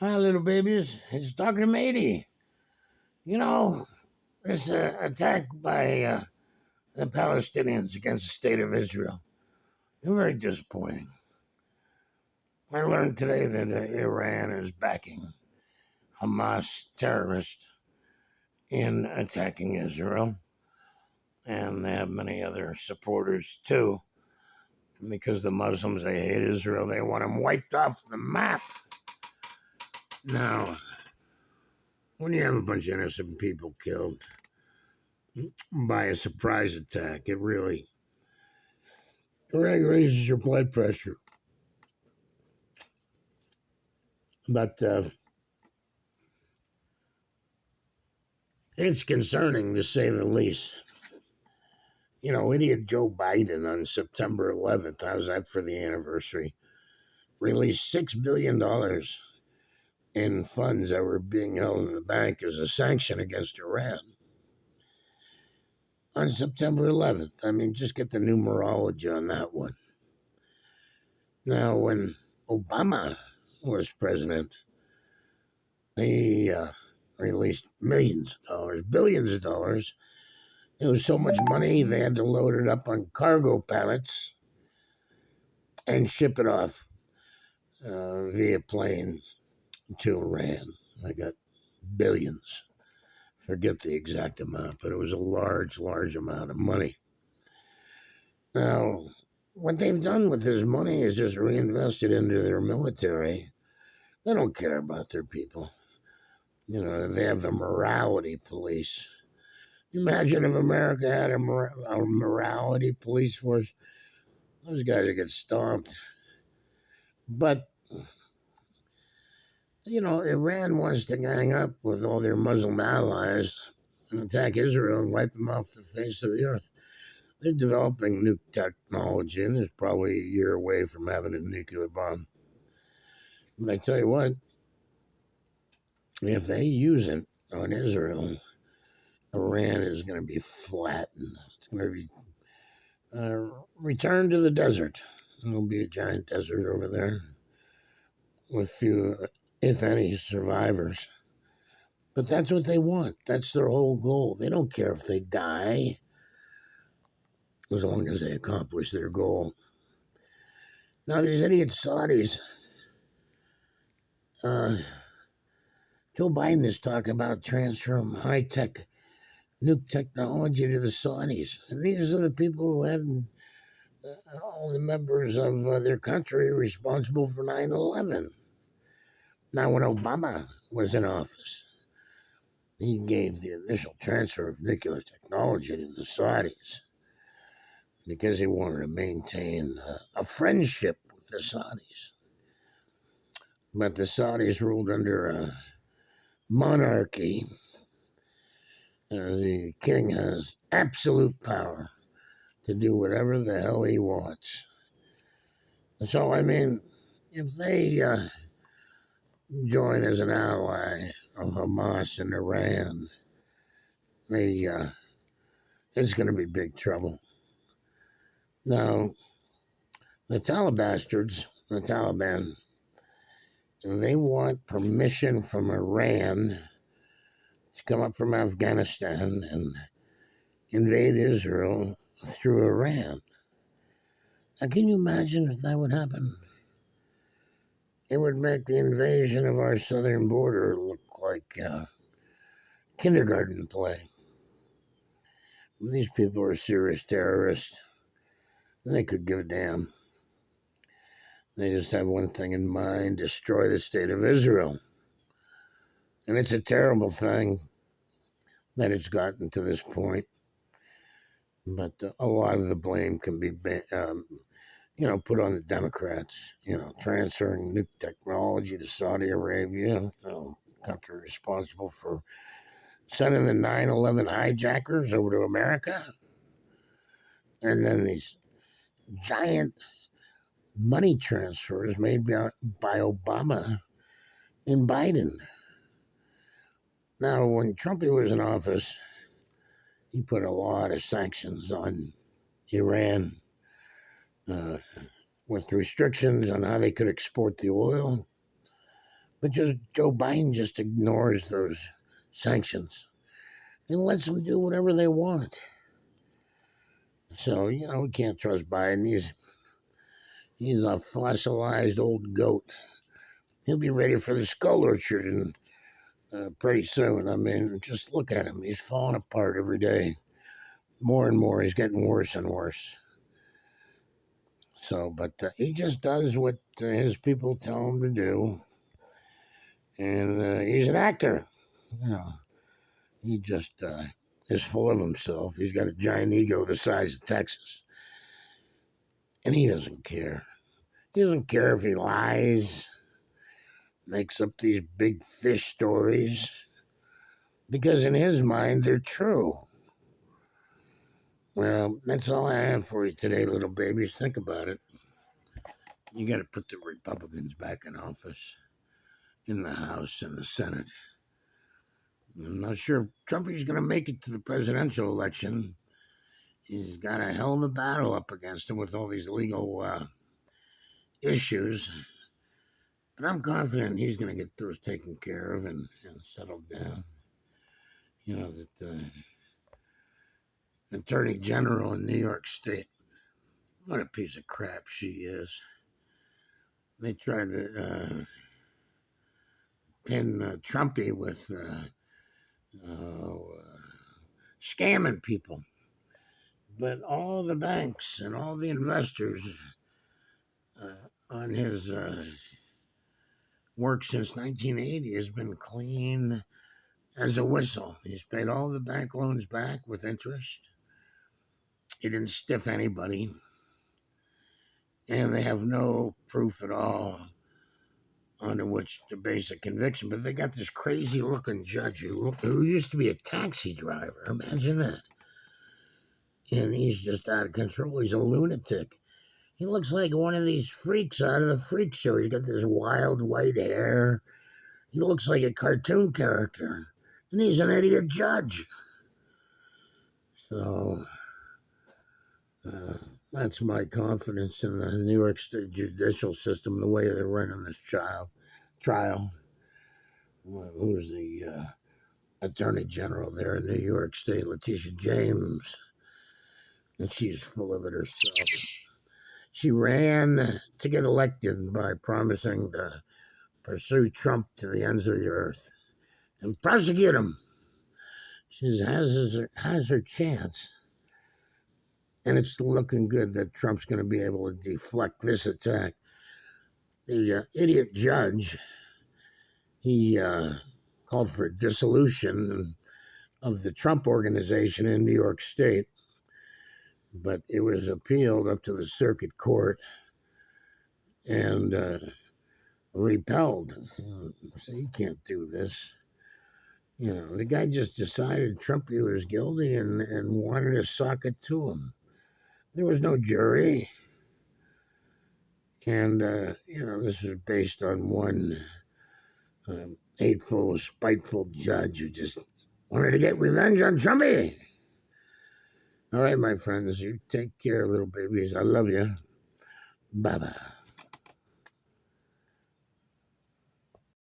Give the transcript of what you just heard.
Hi, little babies. It's Dr. Matey. You know, this attack by the Palestinians against the state of Israel is very disappointing. I learned today that Iran is backing Hamas terrorists in attacking Israel, and they have many other supporters too. Because the Muslims, they hate Israel, they want them wiped off the map. Now, when you have a bunch of innocent people killed by a surprise attack, it really raises your blood pressure. But it's concerning to say the least. You know, idiot Joe Biden on September 11th, how's that for the anniversary, released $6 billion in funds that were being held in the bank as a sanction against Iran on September 11th. I mean, just get the numerology on that one. Now, when Obama was president, he released millions of dollars, billions of dollars. It was so much money, they had to load it up on cargo pallets and ship it off via plane to Iran. I got billions. Forget the exact amount, but it was a large, large amount of money. Now, what they've done with this money is just reinvested into their military. They don't care about their people. You know, they have the morality police. Imagine if America had a morality police force. Those guys would get stomped. But, you know, Iran wants to gang up with all their Muslim allies and attack Israel and wipe them off the face of the earth. They're developing new technology, and they're probably a year away from having a nuclear bomb. But I tell you what, if they use it on Israel, Iran is going to be flattened. It's going to be returned to the desert. There'll be a giant desert over there with few, if any, survivors. But that's what they want. That's their whole goal. They don't care if they die as long as they accomplish their goal. Now, these idiot Saudis, Joe Biden is talking about transferring high-tech nuke technology to the Saudis. And these are the people who had all the members of their country responsible for 9/11. Now, when Obama was in office, he gave the initial transfer of nuclear technology to the Saudis because he wanted to maintain a friendship with the Saudis. But the Saudis ruled under a monarchy. The king has absolute power to do whatever the hell he wants. So, I mean, if they join as an ally of Hamas and Iran, it's going to be big trouble. Now, the Taliban, they want permission from Iran to come up from Afghanistan and invade Israel through Iran. Now, can you imagine if that would happen? It would make the invasion of our southern border look like kindergarten play. These people are serious terrorists. They could give a damn. They just have one thing in mind: destroy the state of Israel. And it's a terrible thing that it's gotten to this point. But a lot of the blame can be, put on the Democrats. You know, transferring nuke technology to Saudi Arabia, country responsible for sending the 9/11 hijackers over to America. And then these giant money transfers made by Obama and Biden. Now, when Trump was in office, he put a lot of sanctions on Iran with restrictions on how they could export the oil. But just Joe Biden just ignores those sanctions and lets them do whatever they want. So, we can't trust Biden. He's a fossilized old goat. He'll be ready for the skull orchard pretty soon. I mean, just look at him. He's falling apart every day. More and more. He's getting worse and worse. So, but he just does what his people tell him to do. And he's an actor. He just is full of himself. He's got a giant ego the size of Texas. And he doesn't care. He doesn't care if he lies, makes up these big fish stories, because in his mind, they're true. Well, that's all I have for you today, little babies. Think about it. You got to put the Republicans back in office, in the House and the Senate. I'm not sure if Trump is going to make it to the presidential election. He's got a hell of a battle up against him with all these legal issues. But I'm confident he's going to get those taken care of and settled down. That the Attorney General in New York State, what a piece of crap she is. They tried to pin Trumpy with scamming people. But all the banks and all the investors on his work since 1980 has been clean as a whistle. He's paid all the bank loans back with interest. He didn't stiff anybody. And they have no proof at all under which to base a conviction. But they got this crazy looking judge who used to be a taxi driver. Imagine that. And he's just out of control. He's a lunatic. He looks like one of these freaks out of the freak show. He's got this wild white hair. He looks like a cartoon character. And he's an idiot judge. So that's my confidence in the New York State judicial system, the way they're running this trial. Who's the Attorney General there in New York State, Letitia James? And she's full of it herself. She ran to get elected by promising to pursue Trump to the ends of the earth and prosecute him. She has her chance. And it's looking good that Trump's going to be able to deflect this attack. The idiot judge, he called for dissolution of the Trump organization in New York State, but it was appealed up to the circuit court and repelled. So you can't do this. The guy just decided Trump was guilty and wanted to sock it to him. There was no jury. And, this is based on one hateful, spiteful judge who just wanted to get revenge on Trumpy. All right, my friends, you take care, little babies. I love you. Bye-bye.